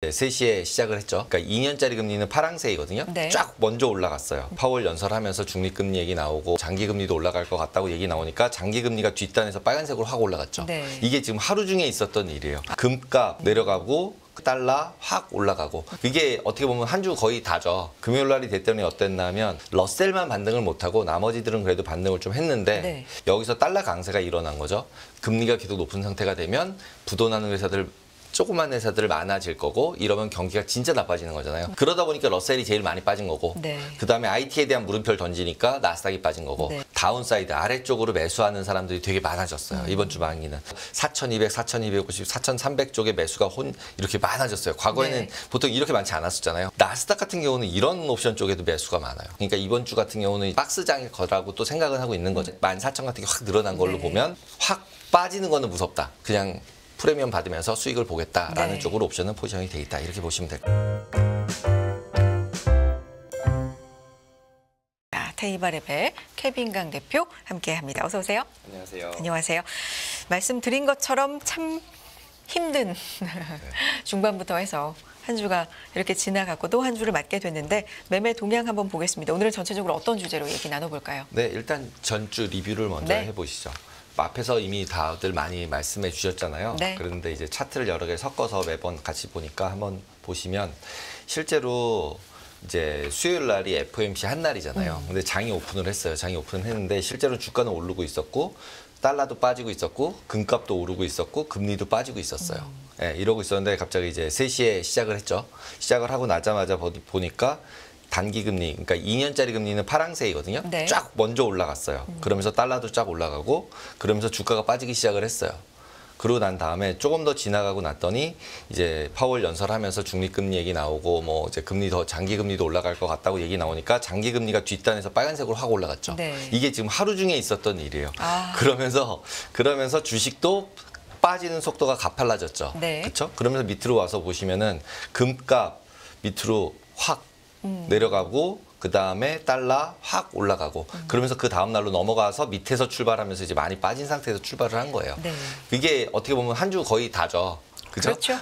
네, 3시에 시작을 했죠. 그러니까 2년짜리 금리는 파랑새이거든요. 네. 쫙 먼저 올라갔어요. 파월 연설하면서 중립금리 얘기 나오고 장기금리도 올라갈 것 같다고 얘기 나오니까 장기금리가 뒷단에서 빨간색으로 확 올라갔죠. 네. 이게 지금 하루 중에 있었던 일이에요. 금값 내려가고 달러 확 올라가고 이게 어떻게 보면 한 주 거의 다죠. 금요일 날이 됐더니 어땠냐면 러셀만 반등을 못하고 나머지들은 그래도 반등을 좀 했는데 네. 여기서 달러 강세가 일어난 거죠. 금리가 계속 높은 상태가 되면 부도나는 회사들 조그만 회사들 많아질 거고 이러면 경기가 진짜 나빠지는 거잖아요. 그러다 보니까 러셀이 제일 많이 빠진 거고 네. 그다음에 IT에 대한 물음표를 던지니까 나스닥이 빠진 거고 네. 다운사이드 아래쪽으로 매수하는 사람들이 되게 많아졌어요. 이번 주 만기는 4,200, 4,250, 4,300 쪽의 매수가 이렇게 많아졌어요. 과거에는 네. 보통 이렇게 많지 않았었잖아요. 나스닥 같은 경우는 이런 옵션 쪽에도 매수가 많아요. 그러니까 이번 주 같은 경우는 박스장일 거라고 또 생각은 하고 있는 거죠. 14,000 같은 게 확 늘어난 걸로 네. 보면 확 빠지는 거는 무섭다. 그냥 프리미엄 받으면서 수익을 보겠다라는 네. 쪽으로 옵션은 포지션이 돼 있다. 이렇게 보시면 될 거예요. 테이바랩의 케빈강 대표 함께합니다. 어서 오세요. 안녕하세요. 안녕하세요. 말씀드린 것처럼 참 힘든 중반부터 해서 한 주가 이렇게 지나갔고 또 한 주를 맞게 됐는데 매매 동향 한번 보겠습니다. 오늘은 전체적으로 어떤 주제로 얘기 나눠볼까요? 네, 일단 전주 리뷰를 먼저 네. 해보시죠. 앞에서 이미 다들 많이 말씀해 주셨잖아요. 네. 그런데 이제 차트를 여러 개 섞어서 매번 같이 보니까 한번 보시면 실제로 이제 수요일 날이 FOMC 한 날이잖아요. 근데 장이 오픈을 했어요. 장이 오픈을 했는데 실제로 주가는 오르고 있었고 달러도 빠지고 있었고 금값도 오르고 있었고 금리도 빠지고 있었어요. 네, 이러고 있었는데 갑자기 이제 3시에 시작을 했죠. 시작을 하고 나자마자 보니까 단기금리, 그러니까 2년짜리 금리는 파랑새이거든요. 네. 쫙 먼저 올라갔어요. 그러면서 달러도 쫙 올라가고 그러면서 주가가 빠지기 시작을 했어요. 그러고 난 다음에 조금 더 지나가고 났더니 이제 파월 연설하면서 중립금리 얘기 나오고 뭐 이제 금리 더 장기금리도 올라갈 것 같다고 얘기 나오니까 장기금리가 뒷단에서 빨간색으로 확 올라갔죠. 네. 이게 지금 하루 중에 있었던 일이에요. 아. 그러면서 주식도 빠지는 속도가 가팔라졌죠. 네. 그렇죠? 그러면서 밑으로 와서 보시면은 금값 밑으로 확 내려가고 그 다음에 달러 확 올라가고 그러면서 그 다음 날로 넘어가서 밑에서 출발하면서 이제 많이 빠진 상태에서 출발을 한 거예요. 네. 이게 어떻게 보면 한 주 거의 다죠. 그죠? 그렇죠.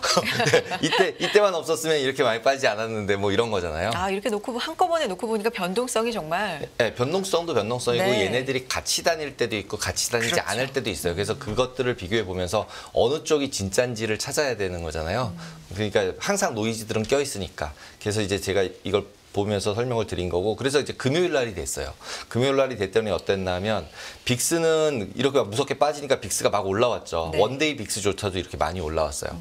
네, 이때만 없었으면 이렇게 많이 빠지지 않았는데 뭐 이런 거잖아요. 아 이렇게 놓고 한꺼번에 놓고 보니까 변동성이 정말 네, 변동성도 변동성이고 네. 얘네들이 같이 다닐 때도 있고 같이 다니지 그렇죠. 않을 때도 있어요. 그래서 그것들을 비교해 보면서 어느 쪽이 진짜인지를 찾아야 되는 거잖아요. 그러니까 항상 노이즈들은 껴 있으니까. 그래서 이제 제가 이걸 보면서 설명을 드린 거고 그래서 이제 금요일 날이 됐어요. 금요일 날이 됐더니 어땠냐면 빅스는 이렇게 무섭게 빠지니까 빅스가 막 올라왔죠. 네. 원데이 빅스조차도 이렇게 많이 올라왔어요.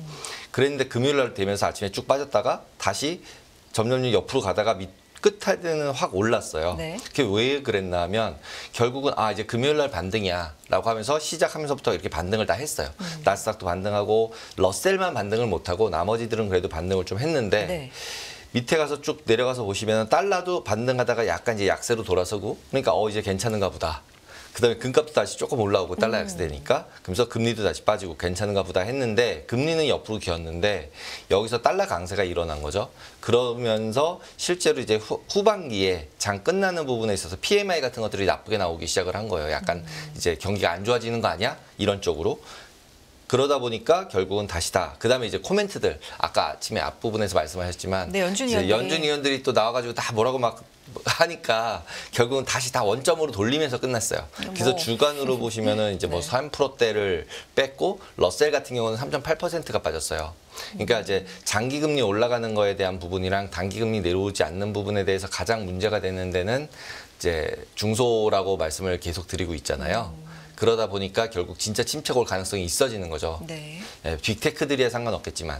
그랬는데 금요일 날 되면서 아침에 쭉 빠졌다가 다시 점점 옆으로 가다가 끝에는 확 올랐어요. 네. 그게 왜 그랬나 하면 결국은 이제 금요일 날 반등이야 라고 하면서 시작하면서부터 이렇게 반등을 다 했어요. 나스닥도 반등하고 러셀만 반등을 못하고 나머지들은 그래도 반등을 좀 했는데 네. 밑에 가서 쭉 내려가서 보시면 달러도 반등하다가 약간 이제 약세로 돌아서고 그러니까 이제 괜찮은가 보다. 그다음에 금값도 다시 조금 올라오고 달러 약세 되니까 그러면서 금리도 다시 빠지고 괜찮은가 보다 했는데 금리는 옆으로 기었는데 여기서 달러 강세가 일어난 거죠. 그러면서 실제로 이제 후반기에 장 끝나는 부분에 있어서 PMI 같은 것들이 나쁘게 나오기 시작을 한 거예요. 약간 이제 경기가 안 좋아지는 거 아니야? 이런 쪽으로. 그러다 보니까 결국은 다시 그다음에 이제 코멘트들 아까 아침에 앞부분에서 말씀하셨지만 네, 연준 이제 의원들이. 연준 의원들이 또 나와가지고 다 뭐라고 막 하니까 결국은 다시 다 원점으로 돌리면서 끝났어요. 그래서 뭐. 주간으로 보시면은 이제 뭐 네. 3%대를 뺐고 러셀 같은 경우는 3.8%가 빠졌어요. 그러니까 이제 장기금리 올라가는 거에 대한 부분이랑 단기금리 내려오지 않는 부분에 대해서 가장 문제가 되는 데는 이제 중소라고 말씀을 계속 드리고 있잖아요. 그러다 보니까 결국 진짜 침체가 올 가능성이 있어지는 거죠. 네. 예, 빅테크들이야 상관없겠지만.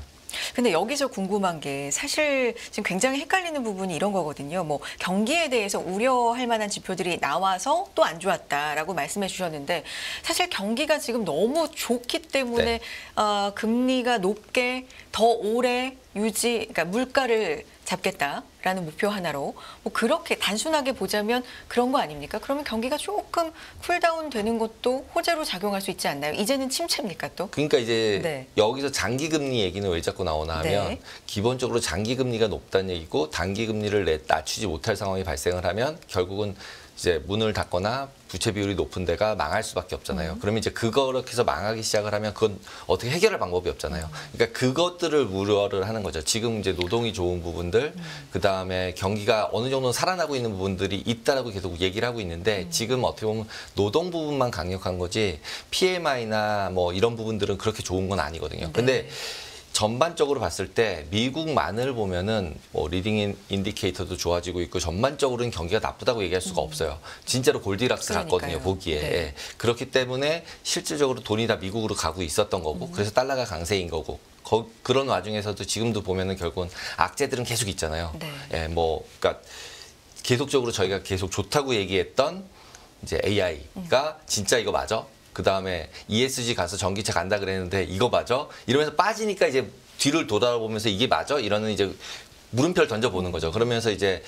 근데 여기서 궁금한 게 사실 지금 굉장히 헷갈리는 부분이 이런 거거든요. 뭐 경기에 대해서 우려할 만한 지표들이 나와서 또 안 좋았다라고 말씀해 주셨는데 사실 경기가 지금 너무 좋기 때문에 네. 금리가 높게 더 오래 그러니까 물가를 잡겠다라는 목표 하나로 뭐 그렇게 단순하게 보자면 그런 거 아닙니까? 그러면 경기가 조금 쿨다운 되는 것도 호재로 작용할 수 있지 않나요? 이제는 침체입니까 또? 그러니까 이제 네. 여기서 장기금리 얘기는 왜 자꾸 나오나 하면 네. 기본적으로 장기금리가 높다는 얘기고 단기금리를 낮추지 못할 상황이 발생을 하면 결국은 이제 문을 닫거나 부채 비율이 높은 데가 망할 수밖에 없잖아요. 그러면 이제 그렇게 해서 망하기 시작을 하면 그건 어떻게 해결할 방법이 없잖아요. 그러니까 그것들을 우려를 하는 거죠. 지금 이제 노동이 좋은 부분들, 그 다음에 경기가 어느 정도 살아나고 있는 부분들이 있다라고 계속 얘기를 하고 있는데 지금 어떻게 보면 노동 부분만 강력한 거지 PMI나 뭐 이런 부분들은 그렇게 좋은 건 아니거든요. 근데 전반적으로 봤을 때 미국만을 보면은 뭐 리딩 인디케이터도 좋아지고 있고 전반적으로는 경기가 나쁘다고 얘기할 수가 없어요. 진짜로 골디락스 같거든요, 보기에. 네. 예. 그렇기 때문에 실질적으로 돈이 다 미국으로 가고 있었던 거고 그래서 달러가 강세인 거고 그런 와중에서도 지금도 보면은 결국은 악재들은 계속 있잖아요. 네. 예, 뭐 그러니까 계속적으로 저희가 계속 좋다고 얘기했던 이제 AI가 진짜 이거 맞아? 그 다음에 ESG 가서 전기차 간다 그랬는데 이거 맞아? 이러면서 빠지니까 이제 뒤를 돌아보면서 이게 맞아? 이러는 이제 물음표를 던져보는 거죠. 그러면서 이제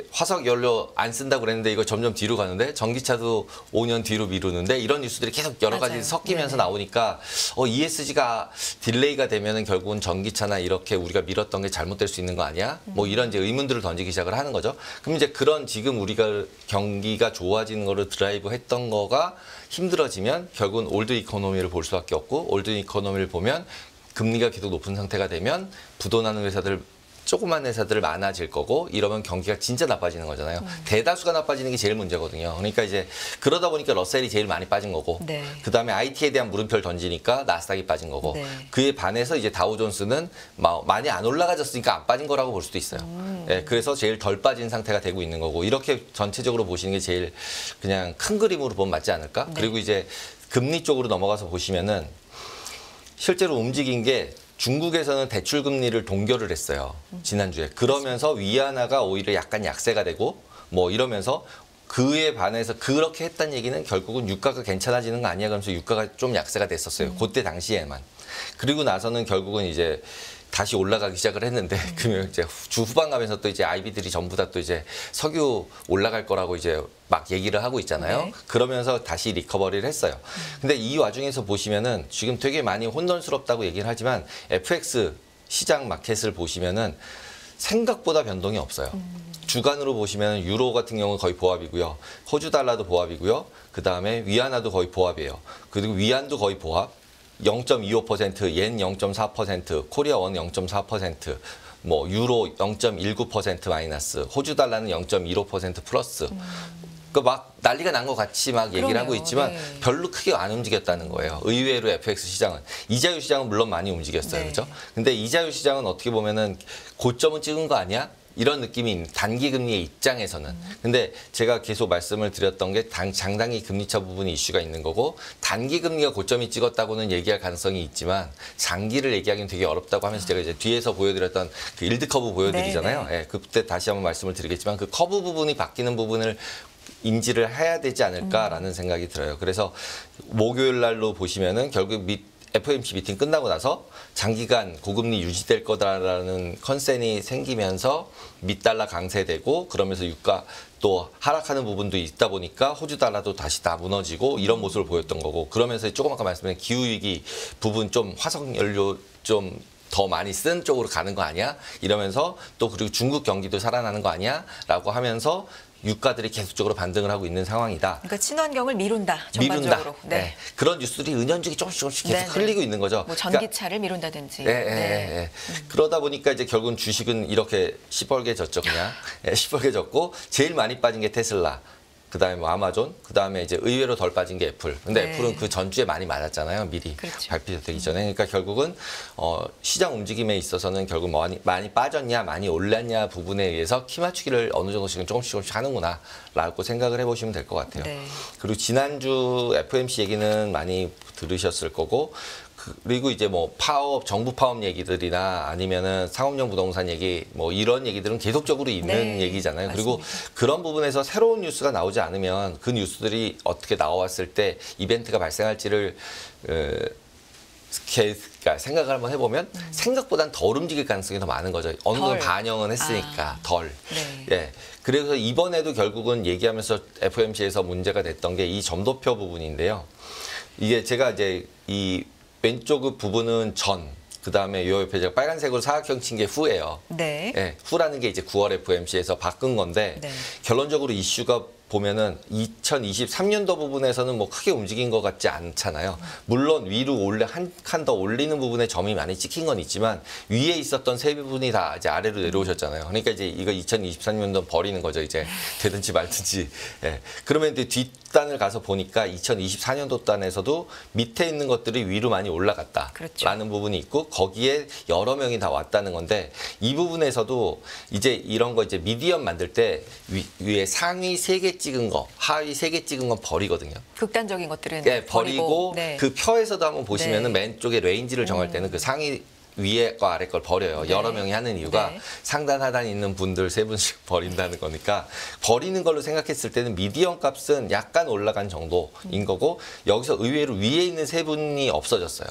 화석 연료 안 쓴다고 그랬는데 이거 점점 뒤로 가는데 전기차도 5년 뒤로 미루는데 이런 뉴스들이 계속 여러 가지 맞아요. 섞이면서 네네. 나오니까 ESG가 딜레이가 되면은 결국은 전기차나 이렇게 우리가 밀었던 게 잘못될 수 있는 거 아니야? 뭐 이런 이제 의문들을 던지기 시작을 하는 거죠. 그럼 이제 그런 지금 우리가 경기가 좋아지는 거를 드라이브 했던 거가 힘들어지면 결국은 올드 이코노미를 볼 수밖에 없고 올드 이코노미를 보면 금리가 계속 높은 상태가 되면 부도나는 회사들 조그만 회사들 많아질 거고 이러면 경기가 진짜 나빠지는 거잖아요. 대다수가 나빠지는 게 제일 문제거든요. 그러니까 이제 그러다 보니까 러셀이 제일 많이 빠진 거고 네. 그다음에 IT에 대한 물음표를 던지니까 나스닥이 빠진 거고 네. 그에 반해서 이제 다우존스는 많이 안 올라가졌으니까 안 빠진 거라고 볼 수도 있어요. 예, 그래서 제일 덜 빠진 상태가 되고 있는 거고 이렇게 전체적으로 보시는 게 제일 그냥 큰 그림으로 보면 맞지 않을까? 네. 그리고 이제 금리 쪽으로 넘어가서 보시면은 실제로 움직인 게 중국에서는 대출 금리를 동결을 했어요. 지난주에. 그러면서 위안화가 오히려 약간 약세가 되고 뭐 이러면서 그에 반해서 그렇게 했다는 얘기는 결국은 유가가 괜찮아지는 거 아니야 그러면서 유가가 좀 약세가 됐었어요. 그때 당시에만. 그리고 나서는 결국은 이제 다시 올라가기 시작을 했는데 그러면 이제 주 후반 가면서 또 이제 아이비들이 전부 다 또 이제 석유 올라갈 거라고 이제 막 얘기를 하고 있잖아요. 네. 그러면서 다시 리커버리를 했어요. 근데 이 와중에서 보시면은 지금 되게 많이 혼돈스럽다고 얘기를 하지만 FX 시장 마켓을 보시면은 생각보다 변동이 없어요. 주간으로 보시면 유로 같은 경우는 거의 보합이고요. 호주 달러도 보합이고요. 그 다음에 위안화도 거의 보합이에요. 그리고 위안도 거의 보합. 0.25%, 옌 0.4%, 코리아 원 0.4%, 뭐 유로 0.19% 마이너스, 호주 달러는 0.15% 플러스. 그 막 난리가 난 것 같이 막 얘기를 하고 그러네요. 있지만 네. 별로 크게 안 움직였다는 거예요. 의외로 FX 시장은. 이자율 시장은 물론 많이 움직였어요. 네. 그렇죠? 근데 이자율 시장은 어떻게 보면은 고점은 찍은 거 아니야? 이런 느낌이 단기 금리의 입장에서는. 근데 제가 계속 말씀을 드렸던 게 장단기 금리차 부분이 이슈가 있는 거고 단기 금리가 고점이 찍었다고는 얘기할 가능성이 있지만 장기를 얘기하기는 되게 어렵다고 하면서 제가 이제 뒤에서 보여드렸던 그 일드 커브 보여드리잖아요. 네, 예, 그때 다시 한번 말씀을 드리겠지만 그 커브 부분이 바뀌는 부분을 인지를 해야 되지 않을까라는 생각이 들어요. 그래서 목요일 날로 보시면은 결국 FOMC 미팅 끝나고 나서 장기간 고금리 유지될 거다라는 컨센이 생기면서 밑달러 강세되고 그러면서 유가 또 하락하는 부분도 있다 보니까 호주 달러도 다시 다 무너지고 이런 모습을 보였던 거고 그러면서 조금 아까 말씀드린 기후위기 부분 좀 화석 연료 좀 더 많이 쓴 쪽으로 가는 거 아니야? 이러면서 또 그리고 중국 경기도 살아나는 거 아니야? 라고 하면서 유가들이 계속적으로 반등을 하고 있는 상황이다. 그러니까 친환경을 미룬다. 미룬다. 전반적으로. 네. 그런 뉴스들이 은연중에 조금씩 계속 네, 네. 흘리고 있는 거죠. 뭐 그러니까 전기차를 미룬다든지. 예, 예, 예. 그러다 보니까 이제 결국은 주식은 이렇게 시뻘게 졌죠, 그냥. 예, 시뻘게 졌고, 제일 많이 빠진 게 테슬라. 그 다음에 뭐 아마존, 그 다음에 이제 의외로 덜 빠진 게 애플. 근데 네. 애플은 그 전주에 많이 맞았잖아요, 미리 그렇죠. 발표되기 전에. 그러니까 결국은 시장 움직임에 있어서는 결국 많이 빠졌냐, 많이 올랐냐 부분에 의해서 키 맞추기를 어느 정도씩은 조금씩 하는구나라고 생각을 해보시면 될 것 같아요. 네. 그리고 지난주 FOMC 얘기는 많이 들으셨을 거고. 그리고 이제 뭐 정부 파업 얘기들이나 아니면은 상업용 부동산 얘기 뭐 이런 얘기들은 계속적으로 있는 네, 얘기잖아요. 맞습니다. 그리고 그런 부분에서 새로운 뉴스가 나오지 않으면 그 뉴스들이 어떻게 나왔을 때 이벤트가 발생할지를 그러니까 생각을 한번 해보면 생각보단 덜 움직일 가능성이 더 많은 거죠. 어느 정도 덜. 반영은 했으니까 덜. 네. 예. 그래서 이번에도 결국은 얘기하면서 FOMC에서 문제가 됐던 게 이 점도표 부분인데요. 이게 제가 이제 이 왼쪽 부분은 그 다음에 요 옆에 제가 빨간색으로 사각형 친 게 후예요. 네. 예, 후라는 게 이제 9월 FOMC에서 바꾼 건데 네. 결론적으로 이슈가 보면은 2023년도 부분에서는 뭐 크게 움직인 것 같지 않잖아요. 물론 위로 한 칸 더 올리는 부분에 점이 많이 찍힌 건 있지만 위에 있었던 세 부분이 다 이제 아래로 내려오셨잖아요. 그러니까 이제 이거 2023년도 버리는 거죠. 이제 되든지 말든지. 예. 그러면 이제 뒷단을 가서 보니까 2024년도 단에서도 밑에 있는 것들이 위로 많이 올라갔다라는 그렇죠. 부분이 있고 거기에 여러 명이 다 왔다는 건데 이 부분에서도 이제 이런 거 이제 미디엄 만들 때 위에 상위 3개 찍은 거, 하위 3개 찍은 건 버리거든요. 극단적인 것들은 네, 버리고 네. 그 표에서도 한번 보시면은 네. 맨쪽에 레인지를 정할 때는 그 상위 위에 거 아래 걸 버려요. 네. 여러 명이 하는 이유가 네. 상단 하단 있는 분들 3분씩 버린다는 거니까 버리는 걸로 생각했을 때는 미디엄 값은 약간 올라간 정도인 거고 여기서 의외로 위에 있는 3분이 없어졌어요.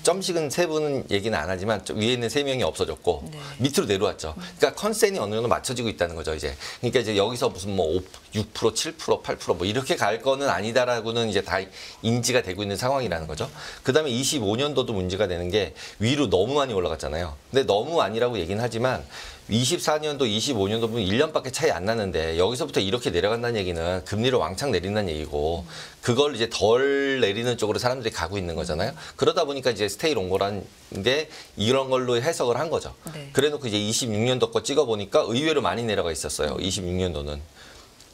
점식은 3분은 얘기는 안 하지만 위에 있는 3명이 없어졌고 네. 밑으로 내려왔죠. 그러니까 컨센이 어느 정도 맞춰지고 있다는 거죠, 이제. 그러니까 이제 여기서 무슨 뭐 6%, 7%, 8%뭐 이렇게 갈 거는 아니다라고는 이제 다 인지가 되고 있는 상황이라는 거죠. 그다음에 25년도도 문제가 되는 게 위로 너무 많이 올라갔잖아요. 근데 너무 아니라고 얘기는 하지만 24년도, 25년도 보면 1년밖에 차이 안 나는데 여기서부터 이렇게 내려간다는 얘기는 금리를 왕창 내린다는 얘기고 그걸 이제 덜 내리는 쪽으로 사람들이 가고 있는 거잖아요. 그러다 보니까 이제 스테이 롱고라는 게 이런 걸로 해석을 한 거죠. 네. 그래놓고 이제 26년도 거 찍어보니까 의외로 많이 내려가 있었어요. 26년도는.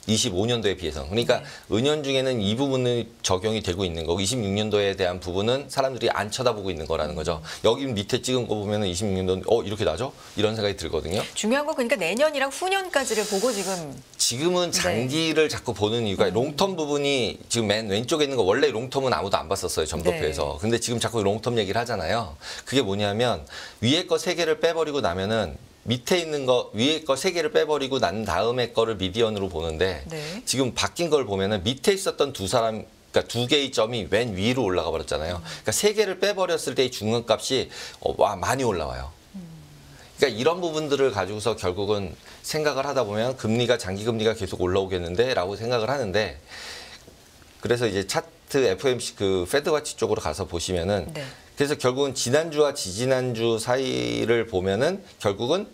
25년도에 비해서. 그러니까 은연중에는 이 부분은 적용이 되고 있는 거고 26년도에 대한 부분은 사람들이 안 쳐다보고 있는 거라는 거죠. 여기 밑에 찍은 거 보면은 26년도는 이렇게 나죠? 이런 생각이 들거든요. 중요한 건 그러니까 내년이랑 후년까지를 보고 지금 지금은 장기를 자꾸 보는 이유가 롱텀 부분이 지금 맨 왼쪽에 있는 거 원래 롱텀은 아무도 안 봤었어요. 점도표에서. 근데 지금 자꾸 롱텀 얘기를 하잖아요. 그게 뭐냐면 위에 거 3개를 빼버리고 나면은 밑에 있는 거 위에 거 3개를 빼버리고 난 다음에 거를 미디언으로 보는데 네. 지금 바뀐 걸 보면은 밑에 있었던 두 사람 그러니까 2개의 점이 맨 위로 올라가 버렸잖아요. 그러니까 3개를 빼버렸을 때의 중간값이 많이 올라와요. 그러니까 이런 부분들을 가지고서 결국은 생각을 하다 보면 금리가 장기 금리가 계속 올라오겠는데라고 생각을 하는데 그래서 이제 차트 FOMC 그 페드와치 쪽으로 가서 보시면은 네. 그래서 결국은 지난주와 지지난주 사이를 보면은 결국은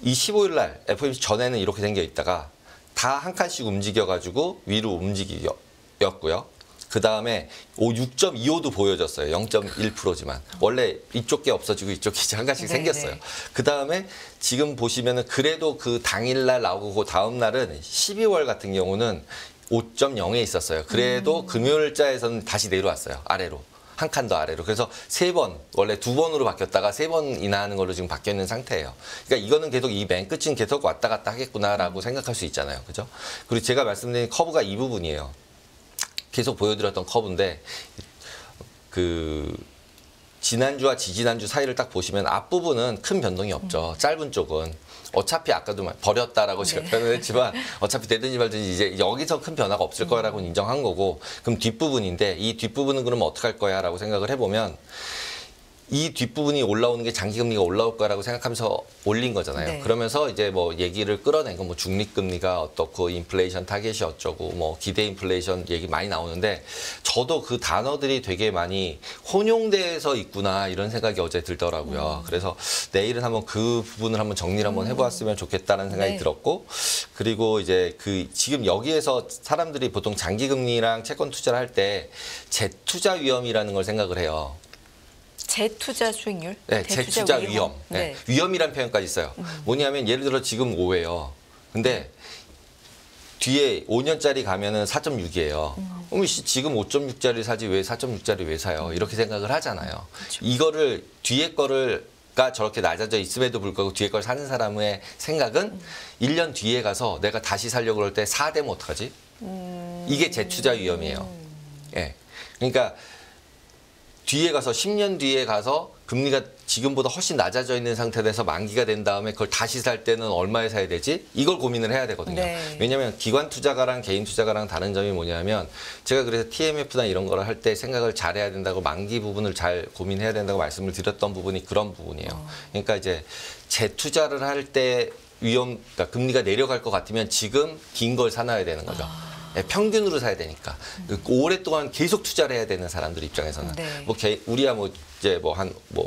이 15일 날 FOMC 전에는 이렇게 생겨 있다가 다 한 칸씩 움직여가지고 위로 움직였고요. 그 다음에 6.25도 보여졌어요. 0.1%지만. 원래 이쪽 게 없어지고 이쪽 게 한 칸씩 네, 생겼어요. 네. 그 다음에 지금 보시면은 그래도 그 당일날 나오고 그 다음날은 12월 같은 경우는 5.0에 있었어요. 그래도 금요일자에서는 다시 내려왔어요. 아래로. 한 칸 더 아래로. 그래서 3번, 원래 2번으로 바뀌었다가 3번이나 하는 걸로 지금 바뀌어 있는 상태예요. 그러니까 이거는 계속 이 맨 끝은 계속 왔다 갔다 하겠구나라고 생각할 수 있잖아요. 그죠? 그리고 제가 말씀드린 커브가 이 부분이에요. 계속 보여드렸던 커브인데, 지난주와 지지난주 사이를 딱 보시면 앞부분은 큰 변동이 없죠. 짧은 쪽은. 어차피 아까도 버렸다라고 제가 표현을 했지만 어차피 되든지 말든지 이제 여기서 큰 변화가 없을 거라고 인정한 거고 그럼 뒷부분인데 이 뒷부분은 그러면 어떻게 할 거야 라고 생각을 해보면 이 뒷부분이 올라오는 게 장기금리가 올라올 거라고 생각하면서 올린 거잖아요. 네. 그러면서 이제 뭐 얘기를 끌어낸 건 뭐 중립금리가 어떻고 인플레이션 타겟이 어쩌고 뭐 기대 인플레이션 얘기 많이 나오는데 저도 그 단어들이 되게 많이 혼용돼서 있구나 이런 생각이 어제 들더라고요. 그래서 내일은 한번 그 부분을 한번 정리를 한번 해보았으면 좋겠다는 생각이 네. 들었고 그리고 이제 지금 여기에서 사람들이 보통 장기금리랑 채권 투자를 할 때 재투자 위험이라는 걸 생각을 해요. 재투자 수익률? 네, 재투자 위험. 네. 네. 위험이란 표현까지 있어요. 뭐냐면 예를 들어 지금 5예요. 근데 뒤에 5년짜리 가면은 4.6이에요. 그럼 지금 5.6짜리 사지 왜 4.6짜리 왜 사요? 이렇게 생각을 하잖아요. 그렇죠. 이거를 뒤에 거가 저렇게 낮아져 있음에도 불구하고 뒤에 걸 사는 사람의 생각은 1년 뒤에 가서 내가 다시 살려고 그럴 때 4되면 어떡하지? 이게 재투자 위험이에요. 예. 그러니까 뒤에 가서 10년 뒤에 가서 금리가 지금보다 훨씬 낮아져 있는 상태에서 만기가 된 다음에 그걸 다시 살 때는 얼마에 사야 되지? 이걸 고민을 해야 되거든요. 네. 왜냐하면 기관 투자가랑 개인 투자가랑 다른 점이 뭐냐면 제가 그래서 TMF나 이런 거를 할 때 생각을 잘해야 된다고 만기 부분을 잘 고민해야 된다고 말씀을 드렸던 부분이 그런 부분이에요. 그러니까 이제 재투자를 할 때 그러니까 금리가 내려갈 것 같으면 지금 긴 걸 사놔야 되는 거죠. 예, 평균으로 사야 되니까. 오랫동안 계속 투자를 해야 되는 사람들 입장에서는 네. 우리야 이제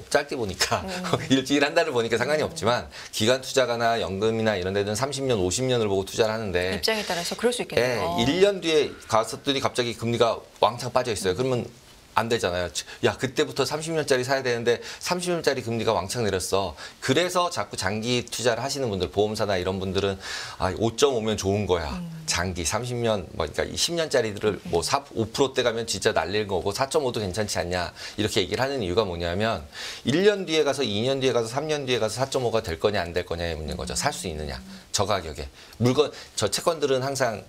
짧게 보니까 일주일 한 달을 보니까 상관이 없지만 기간 투자가나 연금이나 이런 데는 30년, 50년을 보고 투자를 하는데 입장에 따라서 그럴 수 있겠네요. 1년 뒤에 갔었더니 갑자기 금리가 왕창 빠져 있어요. 그러면 안 되잖아요. 야, 그때부터 30년짜리 사야 되는데 30년짜리 금리가 왕창 내렸어. 그래서 자꾸 장기 투자를 하시는 분들, 보험사나 이런 분들은 5.5면 좋은 거야. 장기 30년, 그러니까 10년짜리들을 5%대 가면 진짜 날릴 거고 4.5도 괜찮지 않냐. 이렇게 얘기를 하는 이유가 뭐냐면 1년 뒤에 가서 2년 뒤에 가서 3년 뒤에 가서 4.5가 될 거냐 안 될 거냐의 문제인 거죠. 살 수 있느냐. 저 가격에. 저 채권들은 항상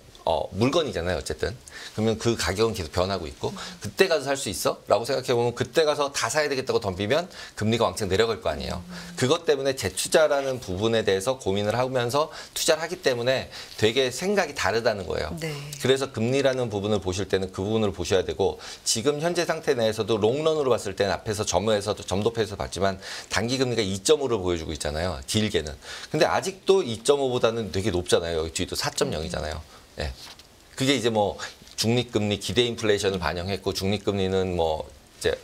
물건이잖아요, 어쨌든. 그러면 그 가격은 계속 변하고 있고, 그때 가서 살 수 있어? 라고 생각해보면, 그때 가서 다 사야 되겠다고 덤비면 금리가 왕창 내려갈 거 아니에요. 그것 때문에 재투자라는 부분에 대해서 고민을 하면서 투자를 하기 때문에 되게 생각이 다르다는 거예요. 네. 그래서 금리라는 부분을 보실 때는 그 부분을 보셔야 되고, 지금 현재 상태 내에서도 롱런으로 봤을 때는 앞에서 점도표에서 봤지만, 단기 금리가 2.5를 보여주고 있잖아요, 길게는. 근데 아직도 2.5보다는 되게 높잖아요. 여기 뒤도 4.0이잖아요. 예. 그게 이제 중립금리 기대 인플레이션을 반영했고 중립금리는 이제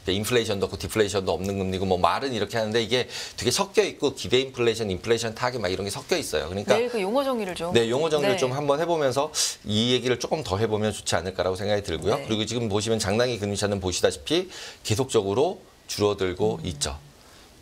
인플레이션도 없고 디플레이션도 없는 금리고 말은 이렇게 하는데 이게 되게 섞여 있고 기대 인플레이션, 인플레이션 타겟 이런 게 섞여 있어요. 그러니까 내일 그 용어 정리를 좀. 네, 용어 정리를 네. 좀 한번 해보면서 이 얘기를 조금 더 해보면 좋지 않을까라고 생각이 들고요. 네. 그리고 지금 보시면 장단기 금리차는 보시다시피 계속적으로 줄어들고 있죠.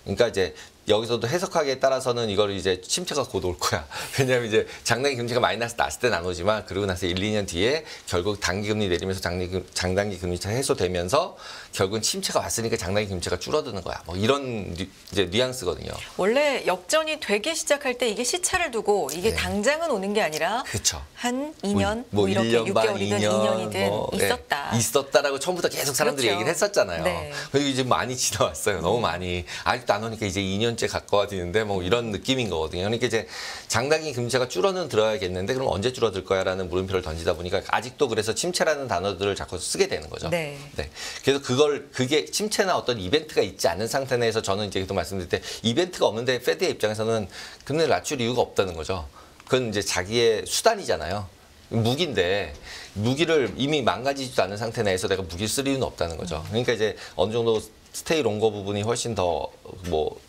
그러니까 이제 여기서도 해석하기에 따라서는 이걸 이제 침체가 곧 올 거야. 왜냐하면 이제 장단기 금리가 마이너스 났을 때 나오지만 그러고 나서 1, 2년 뒤에 결국 단기 금리 내리면서 장단기 금리차 해소되면서 결국은 침체가 왔으니까 장단기 금리차가 줄어드는 거야. 이런 이제 뉘앙스거든요. 원래 역전이 되기 시작할 때 이게 시차를 두고 이게 네. 당장은 오는 게 아니라 그렇죠. 한 2년 이렇게 1년 반, 6개월이든 2년 2년이든 있었다. 있었다라고 처음부터 계속 사람들이 그렇죠. 얘기를 했었잖아요. 네. 그리고 이제 많이 지나왔어요. 너무 많이. 아직도 안 오니까 이제 2년째 가까워지는데 이런 느낌인 거거든요. 그러니까 이제 장단기 금리차가 줄어는 들어야겠는데 그럼 언제 줄어들 거야라는 물음표를 던지다 보니까 아직도 그래서 침체라는 단어들을 자꾸 쓰게 되는 거죠. 네. 그래서 그게 침체나 어떤 이벤트가 있지 않은 상태 내에서 저는 이제 또 말씀드릴 때 이벤트가 없는데 페드의 입장에서는 금리를 낮출 이유가 없다는 거죠. 그건 이제 자기의 수단이잖아요. 무기인데 무기를 이미 망가지지도 않은 상태 내에서 내가 무기를 쓸 이유는 없다는 거죠. 그러니까 이제 어느 정도 스테이 롱거 부분이 훨씬 더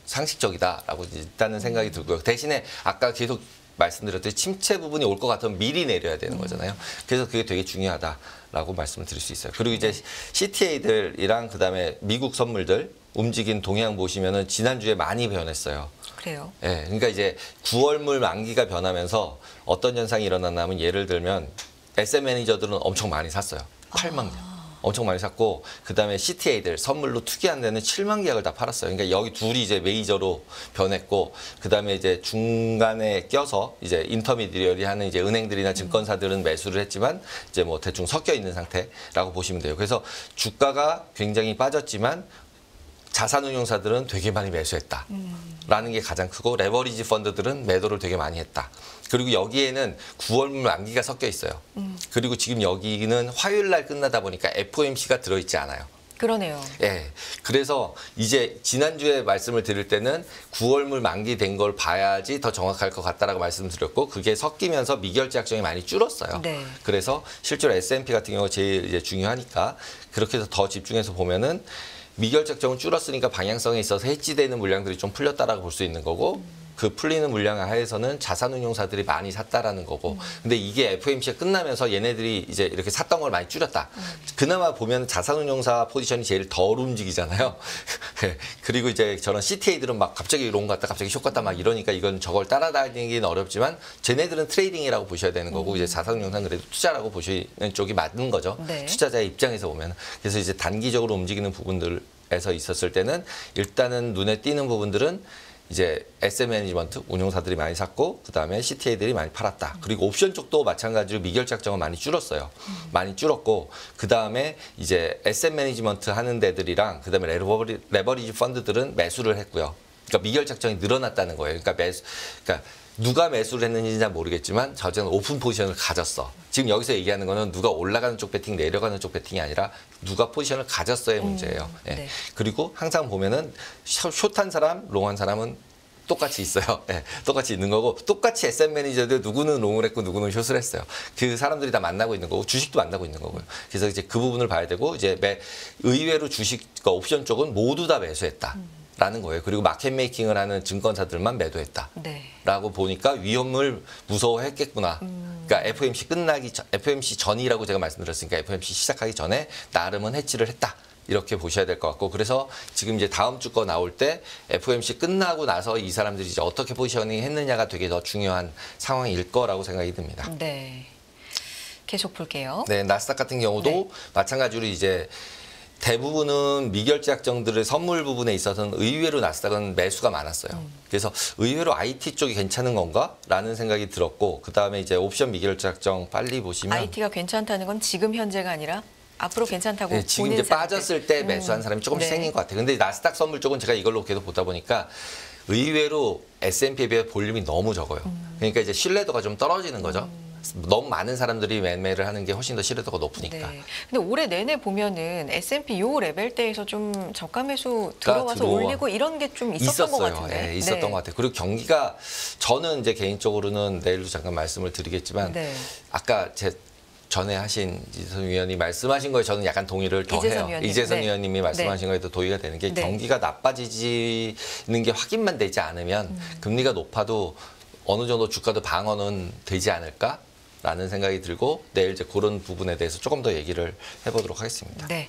상식적이다라고 일단은 생각이 들고요. 대신에 아까 계속 말씀드렸듯이 침체 부분이 올 것 같으면 미리 내려야 되는 거잖아요. 그래서 그게 되게 중요하다라고 말씀을 드릴 수 있어요. 그리고 이제 CTA들이랑 그다음에 미국 선물들 움직인 동향 보시면은 지난주에 많이 변했어요. 그래요. 예, 그러니까 이제 9월물 만기가 변하면서 어떤 현상이 일어났냐면 예를 들면 SM 매니저들은 엄청 많이 샀어요. 8만 개. 엄청 많이 샀고 그다음에 CTA들 선물로 투기한 데는 7만 계약을 다 팔았어요. 그러니까 여기 둘이 이제 메이저로 변했고 그다음에 이제 중간에 껴서 이제 인터미디어리 하는 이제 은행들이나 증권사들은 매수를 했지만 이제 대충 섞여 있는 상태라고 보시면 돼요. 그래서 주가가 굉장히 빠졌지만 자산운용사들은 되게 많이 매수했다라는 게 가장 크고 레버리지 펀드들은 매도를 되게 많이 했다. 그리고 여기에는 9월 만기가 섞여 있어요. 그리고 지금 여기는 화요일 날 끝나다 보니까 FOMC가 들어있지 않아요. 그러네요. 예. 그래서 이제 지난주에 말씀을 드릴 때는 9월물 만기된 걸 봐야지 더 정확할 것 같다라고 말씀드렸고 그게 섞이면서 미결제 약정이 많이 줄었어요. 네. 그래서 실제로 S&P 같은 경우가 제일 이제 중요하니까 그렇게 해서 더 집중해서 보면은 미결제 약정은 줄었으니까 방향성에 있어서 해지되는 물량들이 좀 풀렸다라고 볼 수 있는 거고 그 풀리는 물량 하에서는 자산운용사들이 많이 샀다라는 거고 근데 이게 FOMC가 끝나면서 얘네들이 이제 이렇게 샀던 걸 많이 줄였다. 그나마 보면 자산운용사 포지션이 제일 덜 움직이잖아요. 그리고 이제 저런 CTA들은 막 갑자기 롱 갔다 갑자기 숏 갔다 막 이러니까 이건 저걸 따라다니기는 어렵지만 쟤네들은 트레이딩이라고 보셔야 되는 거고 이제 자산운용사는 그래도 투자라고 보시는 쪽이 맞는 거죠. 네. 투자자의 입장에서 보면. 그래서 이제 단기적으로 움직이는 부분들에서 있었을 때는 일단은 눈에 띄는 부분들은 이제 SM 매니지먼트 운용사들이 많이 샀고 그다음에 CTA들이 많이 팔았다. 그리고 옵션 쪽도 마찬가지로 미결제 약정은 많이 줄었어요. 많이 줄었고 그다음에 이제 SM 매니지먼트 하는 데들이랑 그다음에 레버리지 펀드들은 매수를 했고요. 그러니까 미결제 약정이 늘어났다는 거예요. 그러니까 누가 매수를 했는지는 잘 모르겠지만 저는 오픈 포지션을 가졌어. 지금 여기서 얘기하는 거는 누가 올라가는 쪽 배팅, 내려가는 쪽 배팅이 아니라 누가 포지션을 가졌어의 문제예요. 예. 네. 그리고 항상 보면은 숏한 사람, 롱한 사람은 똑같이 있어요. 네, 똑같이 있는 거고 똑같이 SM 매니저들 누구는 롱을 했고 누구는 숏을 했어요. 그 사람들이 다 만나고 있는 거고 주식도 만나고 있는 거고요. 그래서 이제 그 부분을 봐야 되고 이제 의외로 주식과 옵션 쪽은 모두 다 매수했다. 라는 거예요. 그리고 마켓 메이킹을 하는 증권사들만 매도했다. 네. 라고 보니까 위험을 무서워했겠구나. 그러니까 FOMC 전이라고 제가 말씀드렸으니까 FOMC 시작하기 전에 나름은 해치를 했다. 이렇게 보셔야 될 것 같고 그래서 지금 이제 다음 주 거 나올 때 FOMC 끝나고 나서 이 사람들이 이제 어떻게 포지셔닝 했느냐가 되게 더 중요한 상황일 거라고 생각이 듭니다. 네. 계속 볼게요. 네, 나스닥 같은 경우도 네. 마찬가지로 이제 대부분은 미결제 약정들의 선물 부분에 있어서는 의외로 나스닥은 매수가 많았어요. 그래서 의외로 IT 쪽이 괜찮은 건가라는 생각이 들었고 그 다음에 이제 옵션 미결제 약정 빨리 보시면 IT가 괜찮다는 건 지금 현재가 아니라 앞으로 괜찮다고 네, 지금 보는 이제 빠졌을 때 매수한 사람이 조금씩 네. 생긴 것 같아요. 근데 나스닥 선물 쪽은 제가 이걸로 계속 보다 보니까 의외로 S&P에 비해 볼륨이 너무 적어요. 그러니까 이제 신뢰도가 좀 떨어지는 거죠. 너무 많은 사람들이 매매를 하는 게 훨씬 더 신뢰도가 높으니까. 네. 근데 올해 내내 보면은 S&P 요 레벨대에서 좀 저가 매수 들어와서 올리고 이런 게 좀 있었던 것 같은데. 네, 있었던 것 같아요. 그리고 경기가 저는 이제 개인적으로는 내일도 잠깐 말씀을 드리겠지만 네. 아까 제 전에 하신 이재선 위원이 말씀하신 거에 저는 약간 동의를 더 이재선 해요. 위원님. 이재선 네. 위원님이 말씀하신 거에도 동의가 되는 게 네. 경기가 나빠지는 게 확인만 되지 않으면 금리가 높아도 어느 정도 주가도 방어는 되지 않을까? 라는 생각이 들고 내일 이제 그런 부분에 대해서 조금 더 얘기를 해보도록 하겠습니다. 네.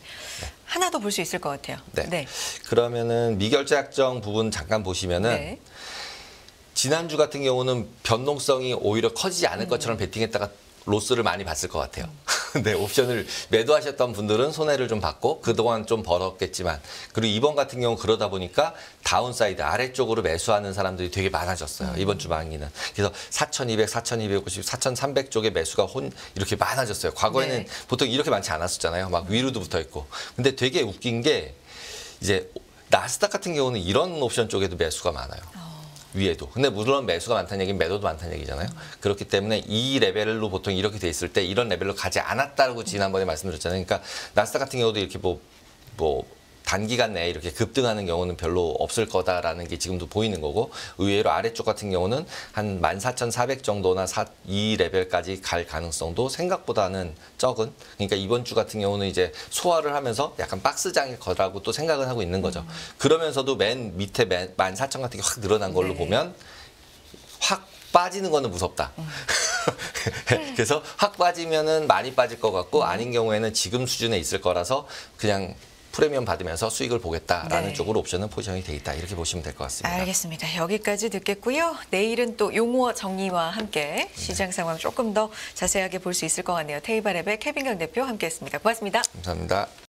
하나 더 볼 수 있을 것 같아요. 네. 그러면은 미결제 약정 부분 잠깐 보시면은 네. 지난주 같은 경우는 변동성이 오히려 커지지 않을 것처럼 베팅했다가 로스를 많이 봤을 것 같아요. 네, 옵션을 매도하셨던 분들은 손해를 좀 받고 그동안 좀 벌었겠지만 그리고 이번 같은 경우 그러다 보니까 다운사이드 아래쪽으로 매수하는 사람들이 되게 많아졌어요. 이번 주 만기는. 그래서 4,200, 4,250, 4,300 쪽에 매수가 이렇게 많아졌어요. 과거에는 네. 보통 이렇게 많지 않았었잖아요. 막 위로도 붙어 있고. 근데 되게 웃긴 게 이제 나스닥 같은 경우는 이런 옵션 쪽에도 매수가 많아요. 위에도. 근데 물론 매수가 많다는 얘기는 매도도 많다는 얘기잖아요. 그렇기 때문에 이 레벨로 보통 이렇게 돼 있을 때 이런 레벨로 가지 않았다고 지난번에 말씀드렸잖아요. 그러니까 나스닥 같은 경우도 이렇게 뭐 단기간 내에 이렇게 급등하는 경우는 별로 없을 거다라는 게 지금도 보이는 거고 의외로 아래쪽 같은 경우는 한 14,400 정도나 이 레벨까지 갈 가능성도 생각보다는 적은 그러니까 이번 주 같은 경우는 이제 소화를 하면서 약간 박스장일 거라고 또 생각은 하고 있는 거죠. 그러면서도 맨 밑에 14,000 같은 게 확 늘어난 걸로 네. 보면 확 빠지는 거는 무섭다. 그래서 확 빠지면은 많이 빠질 것 같고 아닌 경우에는 지금 수준에 있을 거라서 그냥 프리미엄 받으면서 수익을 보겠다라는 네. 쪽으로 옵션은 포지션이 돼 있다. 이렇게 보시면 될 것 같습니다. 알겠습니다. 여기까지 듣겠고요. 내일은 또 용어 정리와 함께 시장 상황 조금 더 자세하게 볼 수 있을 것 같네요. 테이바랩의 케빈 강 대표 함께했습니다. 고맙습니다. 감사합니다.